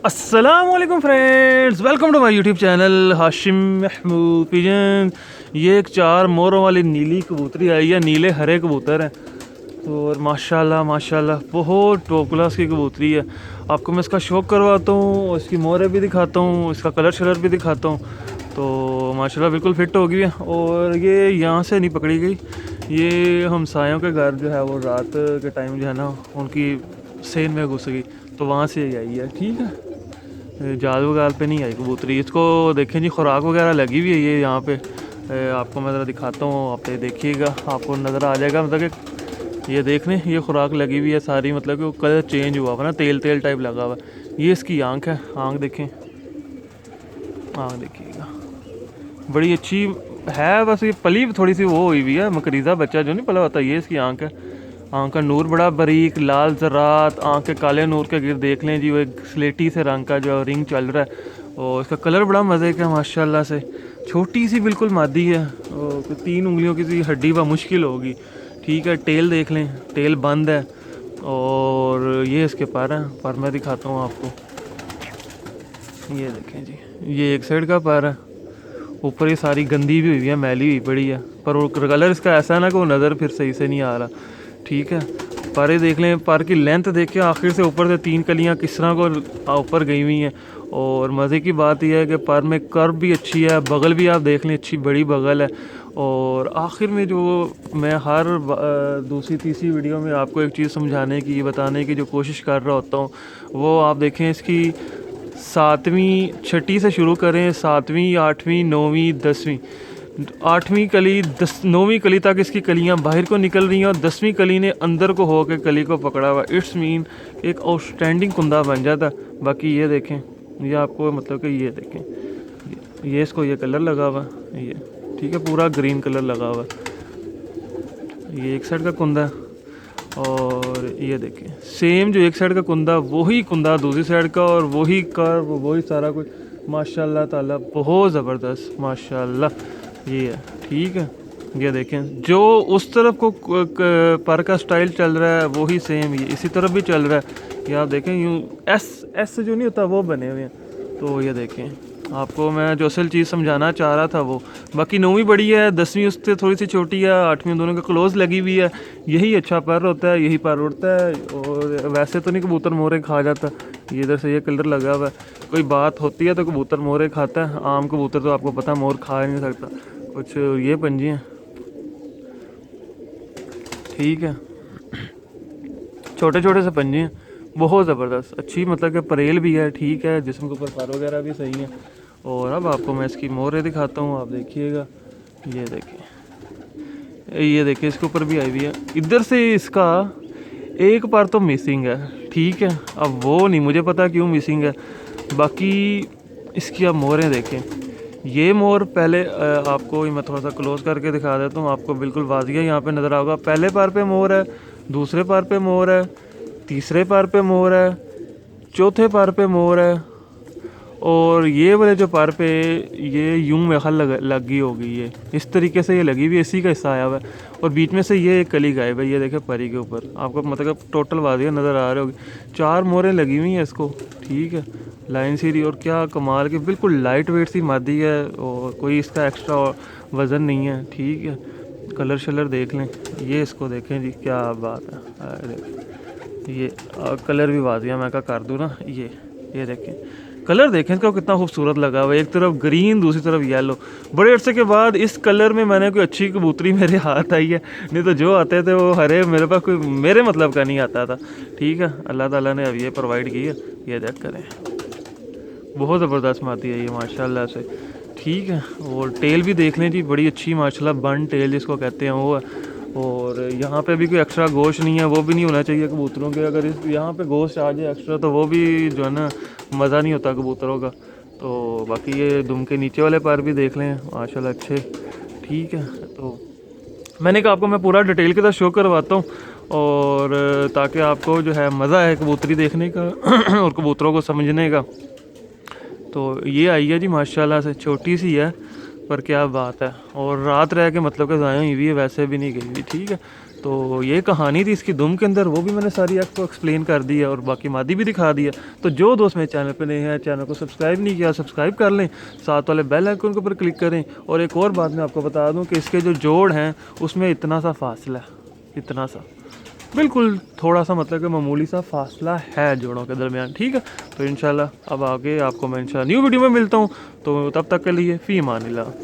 अस्सलामुअलैकुम friends, welcome to my YouTube channel Hashim Mahmood pigeon. ये एक 4 मोरों वाली नीली कबूतरी आई है, नीले हरे कबूतर हैं। तो और माशाल्लाह माशाल्लाह बहुत टॉप क्लास की कबूतरी है। आपको मैं इसका शौक करवाता हूँ, इसकी मोरें भी दिखाता हूँ, इसका कलर शलर भी दिखाता हूँ। तो माशाल्लाह बिल्कुल फिट हो गई है। और ये यहाँ से नहीं पकड़ी गई, ये हमसायों के घर जो है वो रात के टाइम जो है ना उनकी सेन में घुस गई, तो वहाँ से ही आई है। ठीक है, जाल वगाल पे नहीं आई कबूतरी। इसको देखें जी, खुराक वगैरह लगी हुई है ये यहाँ पे। आपको मैं ज़रा दिखाता हूँ, आप ये देखिएगा, आपको नज़र आ जाएगा। मतलब कि ये देख लें, ये खुराक लगी हुई है सारी, मतलब कि वो कलर चेंज हुआ हुआ ना, तेल तेल टाइप लगा हुआ है। ये इसकी आँख है, आँख देखें, आँख देखिएगा, बड़ी अच्छी है। बस ये पली थोड़ी सी वो हुई हुई है, मकरीज़ा बच्चा जो नहीं पला होता, ये इसकी आँख है। आँख का नूर बड़ा बारीक लाल ज़रात, आँख के काले नूर के गिर देख लें जी, वो एक स्लेटी से रंग का जो रिंग चल रहा है। और इसका कलर बड़ा मज़े का माशाल्लाह से। छोटी सी बिल्कुल मादी है, और 3 उंगलियों की सी हड्डी व मुश्किल होगी। ठीक है, टेल देख लें, टेल बंद है। और ये इसके पर हैं, पर मैं दिखाता हूँ आपको। ये देखें जी, ये एक साइड का पर है, ऊपर ये सारी गंदी भी हुई है, मैली हुई पड़ी है। पर वो कलर इसका ऐसा है ना कि वो नज़र फिर सही से नहीं आ रहा। ठीक है, पर ये देख लें, पर की लेंथ देख के आखिर से ऊपर से 3 कलियां किस तरह को ऊपर गई हुई हैं। और मज़े की बात यह है कि पर में कर्व भी अच्छी है, बगल भी आप देख लें अच्छी बड़ी बगल है। और आखिर में जो मैं हर दूसरी तीसरी वीडियो में आपको एक चीज़ समझाने की, बताने की जो कोशिश कर रहा होता हूँ, वो आप देखें इसकी 7वीं 6ठी से शुरू करें, 7वीं 8वीं 9वीं 10वीं, 8वीं कली 9वीं कली तक इसकी कलियां बाहर को निकल रही हैं, और 10वीं कली ने अंदर को होकर कली को पकड़ा हुआ। इट्स मीन एक आउटस्टैंडिंग कुंदा बन जाता। बाकी ये देखें, ये आपको मतलब कि ये देखें, ये इसको ये कलर लगा हुआ ये, ठीक है, पूरा ग्रीन कलर लगा हुआ। ये एक साइड का कुंदा है, और ये देखें सेम जो एक साइड का कुंदा वही कुंदा दूसरी साइड का, और वही कर्व वही सारा कुछ। माशाल्लाह ताला बहुत ज़बरदस्त माशाल्लाह ये है। ठीक है, ये देखें जो उस तरफ को पर का स्टाइल चल रहा है वही सेम ये इसी तरफ भी चल रहा है। ये आप देखें, यूँ एस जो नहीं होता वो बने हुए हैं। तो ये देखें, आपको मैं जो असल चीज़ समझाना चाह रहा था वो। बाकी 9वीं बड़ी है, 10वीं उससे थोड़ी सी छोटी है, 8वीं दोनों के क्लोज लगी हुई है। यही अच्छा पर होता है, यही पर उड़ता है। और वैसे तो नहीं कबूतर मोरे खा जाता। ये इधर से ये कलर लगा हुआ है, कोई बात होती है तो कबूतर मोरे खाता है। आम कबूतर तो आपको पता मोर खा नहीं सकता। कुछ ये पंजी हैं, ठीक है, छोटे छोटे से पंजे हैं, बहुत ज़बरदस्त अच्छी, मतलब कि परेल भी है। ठीक है, जिस्म के ऊपर पर वगैरह भी सही है। और अब आपको मैं इसकी मोहरें दिखाता हूँ, आप देखिएगा। ये देखिए, ये देखिए, इसके ऊपर भी आई हुई है। इधर से इसका एक पर तो मिसिंग है। ठीक है, अब वो नहीं मुझे पता क्यों मिसिंग है। बाकी इसकी आप मोहरें देखें, ये मोर पहले आपको मैं थोड़ा सा क्लोज करके दिखा देता हूँ, आपको बिल्कुल वाजिया यहाँ पे नज़र आएगा। पहले पर पे मोर है, दूसरे पर पे मोर है, तीसरे पर पे मोर है, चौथे पर पे मोर है। और ये वाले जो पर पे ये यूं में खल लगी होगी, ये इस तरीके से ये लगी हुई, इसी का हिस्सा आया हुआ है। और बीच में से ये एक कली गायब है, ये देखे परी के ऊपर, आपको मतलब टोटल वादिया नज़र आ रही होगी। 4 मोरें लगी हुई हैं इसको। ठीक है, लाइन सीरी, और क्या कमाल की बिल्कुल लाइट वेट सी मादी है, और कोई इसका एक्स्ट्रा वज़न नहीं है। ठीक है, कलर शलर देख लें, ये इसको देखें जी, क्या बात है। ये कलर भी वाजिया मैं क्या कर दूँ ना, ये देखें कलर देखें इसका कितना खूबसूरत लगा हुआ है। एक तरफ ग्रीन, दूसरी तरफ येलो। बड़े अरसे के बाद इस कलर में मैंने कोई अच्छी कबूतरी मेरे हाथ आई है, नहीं तो जो आते थे वो हरे, मेरे पास कोई मेरे मतलब का नहीं आता था। ठीक है, अल्लाह ताला ने अब ये प्रोवाइड की है, ये चेक करें, बहुत ज़बरदस्त माती है ये माशाल्लाह से। ठीक है, और टेल भी देख लें जी, बड़ी अच्छी माशाल्लाह, बन टेल जिसको कहते हैं वो है। और यहाँ पे भी कोई एक्स्ट्रा गोश्त नहीं है, वो भी नहीं होना चाहिए कबूतरों के। अगर इस यहाँ पे गोश्त आ जाए एक्स्ट्रा तो वो भी जो है ना मज़ा नहीं होता कबूतरों का। तो बाकी ये दुम के नीचे वाले पर भी देख लें माशाल्लाह अच्छे। ठीक है, तो मैंने कहा आपको मैं पूरा डिटेल के साथ शो करवाता हूँ, और ताकि आपको जो है मज़ा है कबूतरी देखने का और कबूतरों को समझने का। तो ये आई है जी माशाल्लाह से, छोटी सी है पर क्या बात है। और रात रह के मतलब कि ज़ाया हुई भी है, वैसे भी नहीं गई हुई। ठीक है, तो ये कहानी थी इसकी दुम के अंदर, वो भी मैंने सारी आपको एक्सप्लेन कर दी है और बाकी मादी भी दिखा दिया। तो जो दोस्त मेरे चैनल पे नए हैं, चैनल को सब्सक्राइब नहीं किया सब्सक्राइब कर लें, साथ वाले बेल आइकन के ऊपर क्लिक करें। और एक और बात मैं आपको बता दूं कि इसके जो जोड़ हैं उसमें इतना सा फासला है, इतना सा, बिल्कुल थोड़ा सा, मतलब कि मामूली सा फासला है जोड़ों के दरमियान, ठीक है। तो इंशाल्लाह अब आगे आपको मैं इंशाल्लाह न्यू वीडियो में मिलता हूँ, तो तब तक के लिए फ़ी अमान अल्लाह।